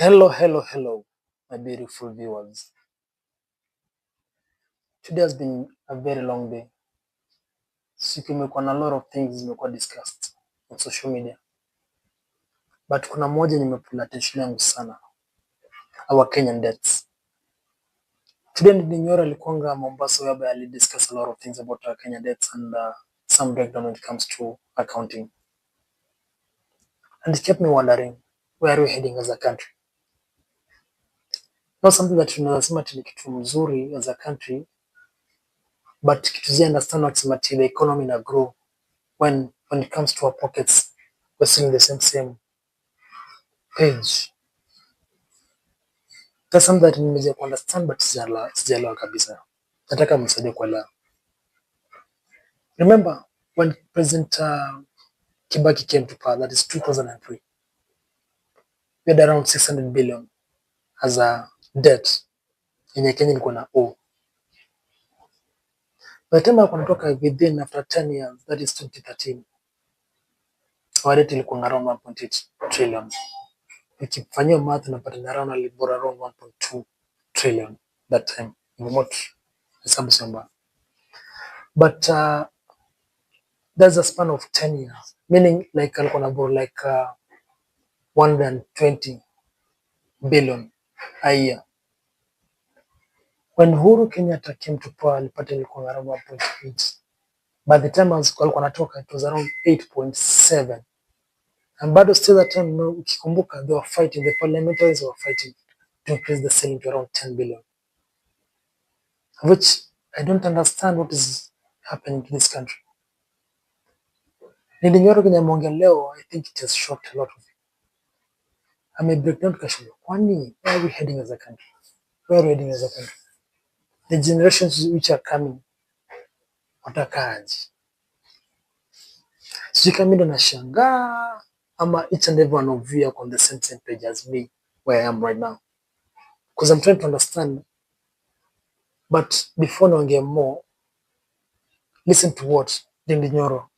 Hello, my beautiful viewers. Today has been a very long day. Siku imekuwa na a lot of things zimekuwa discussed on social media. But kuna moja nimepula attention yangu sana. Our Kenyan debts. Today NDINDI alikuanga Mombasa whereby ali discuss a lot of things about our Kenyan debts and some breakdown when it comes to accounting. And it kept me wondering, where are we heading as a country? Not something that tunasema ni kitu mzuri as a country, but kitu zi understand what the economy na grow when it comes to our pockets, we're still in the same page. That's something that nimeweza ku understand but sijaelewa kabisa. Nataka mnisaidie kuelewa. Remember when President Kibaki came to power, that is 2003. We had around 600 billion as a debt yenye Kenya ilikuwa na owe. By the time kunatoka within after 10 years, that is 2013, our debt ilikuwa around 1.8 trillion. Ukifanyia math unapata ni around 1.2 trillion that time. Remote hesabu samba. But there's a span of 10 years, meaning like alikuwa na borrow like 120 billion a year. When Uhuru Kenyatta came to power, alipata ilikuwa around 1.8. By the time alikuwa anatoka, it was around 8.7. And bado still that time, ukikumbuka, they were fighting, the parliamentarians were fighting to increase the ceiling to around 10 billion. Which I don't understand what is happening to this country. NYORO kwenye ameongea leo, I think it has shocked a lot of people. I break down tukashindwa, kwani where are we heading as a country? Where are we heading as a country? The generations which are coming watakaje? Sijui kama ndo nashangaa ama each and every one of you are on the same page as me where I am right now. Because I'm trying to understand. But before naongea more, listen to what NYORO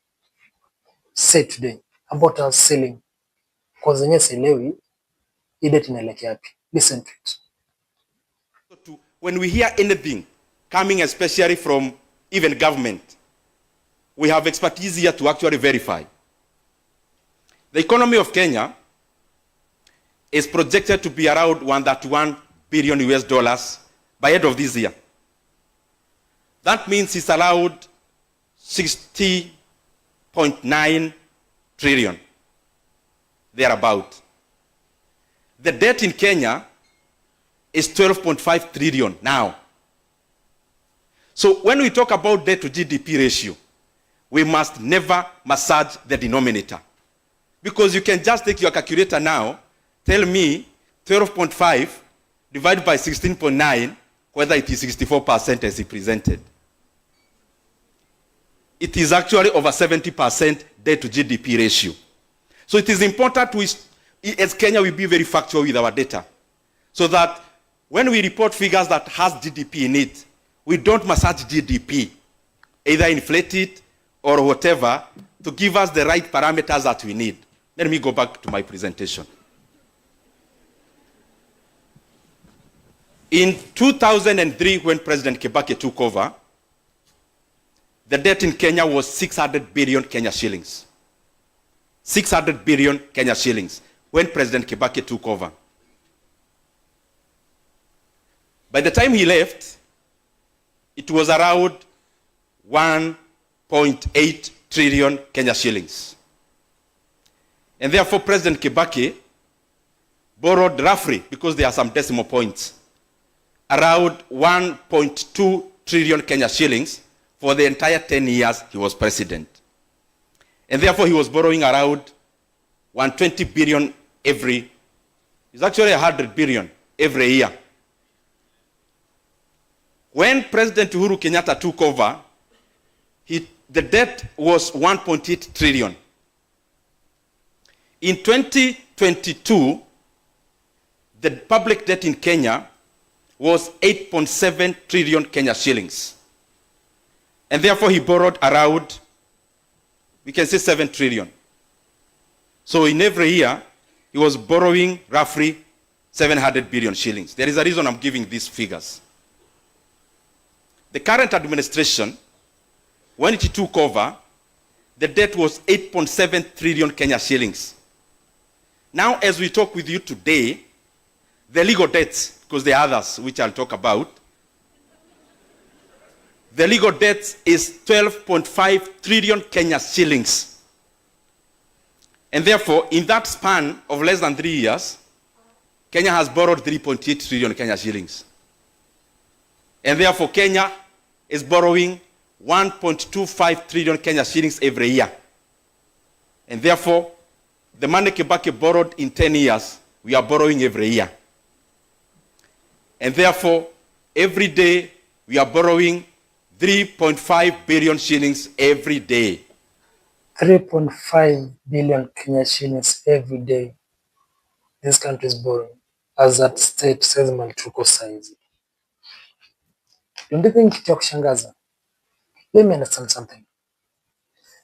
said today about our ceiling. Because yenyewe sielewi hii debt inaelekea wapi. Listen to it. When we hear anything coming especially from even government, we have expertise here to actually verify. The economy of Kenya is projected to be around $131 billion US dollars by end of this year. That means it's allowed 60.9 trillion, thereabout. The debt in Kenya is 12.5 trillion now. So when we talk about debt to GDP ratio, we must never massage the denominator. Because you can just take your calculator now, tell me 12.5 divided by 16.9, whether it is 64% as presented. It is actually over 70% debt to GDP ratio. So it is important as Kenya, we be very factual with our data, so that when we report figures that has GDP in it, we don't massage GDP, either inflate it or whatever, to give us the right parameters that we need. Let me go back to my presentation. In 2003, when President Kibaki took over, the debt in Kenya was 600 billion Kenya shillings. 600 billion Kenya shillings when President Kibaki took over. By the time he left, it was around 1.8 trillion Kenya shillings. And therefore, President Kibaki borrowed roughly, because there are some decimal points, around 1.2 trillion Kenya shillings for the entire 10 years he was president. And therefore, he was borrowing around 120 billion it's actually 100 billion every year. When President Uhuru Kenyatta took over, the debt was 1.8 trillion. In 2022, the public debt in Kenya was 8.7 trillion Kenya shillings. And therefore, he borrowed around, we can say 7 trillion. So in every year, he was borrowing roughly 700 billion shillings. There is a reason I'm giving these figures. The current administration, when it took over, the debt was 8.7 trillion Kenya shillings. Now, as we talk with you today, the legal debts, because there are others which I'll talk about, the legal debt is 12.5 trillion Kenya shillings. And therefore, in that span of less than 3 years, Kenya has borrowed 3.8 trillion Kenya shillings. And therefore, Kenya is borrowing 1.25 trillion Kenya shillings every year. And therefore, the money Kibaki borrowed in 10 years, we are borrowing every year. And therefore, every day, we are borrowing 3.5 billion shillings every day. 3.5 billion Kenya shillings every day. This country is borrowing. As that state says malituko saizi. Don't you think kitu ya kushangaza? Let me understand something.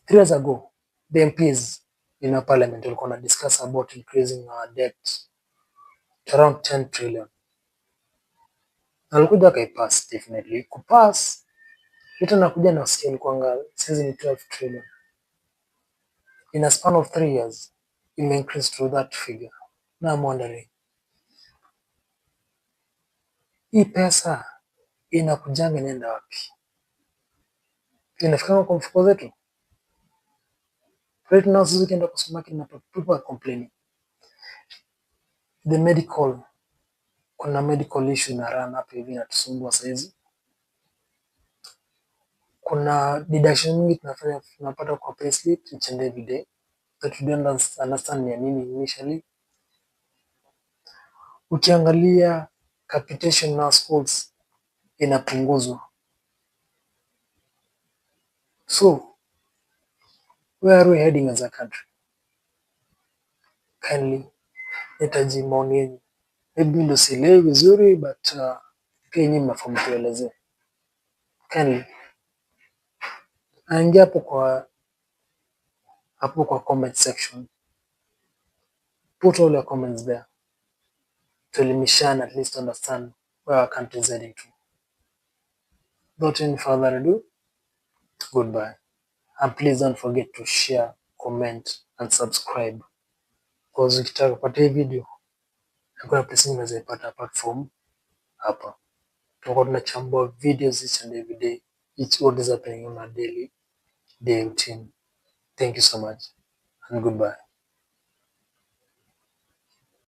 3 years ago, the MPs in our parliament were going to discuss about increasing our debt to around 10 trillion. Alikuja kaipass definitely. Kupass, ita nakuja na usikia ilikuanga saizi ni 12 trillion. In a span of 3 years, it may increase to that figure. Now I'm wondering, hii pesa inakujanga inaenda wapi? Inafika kwa mfuko zetu? Right now sisi ukienda kwa supermarket na people are complaining. The medical, kuna medical issue na run hapa hivi inatusumbua saizi. Kuna deduction mingi tunapata kwa payslip each and every day that we don't understand ni nini initially. Ukiangalia capitation na schools inapunguzwa. So, where are we heading as a country? Kindly, nitaji maoni yenu. Maybe ndo sielewi vizuri but pia nyinyi mnafahamu tuelezee. Kindly, aingia hapo kwa comment section. Put all your comments there. Tuelimishane, at least understand where our country is heading to. Without any further ado, goodbye. And please don't forget to share, comment and subscribe. Because ukitaka kupata hii video, hakuna place unaweza ipata apart from hapa. Tutakuwa tunachambua videos each and every day. Each what is happening on a daily day routine. Thank you so much and goodbye.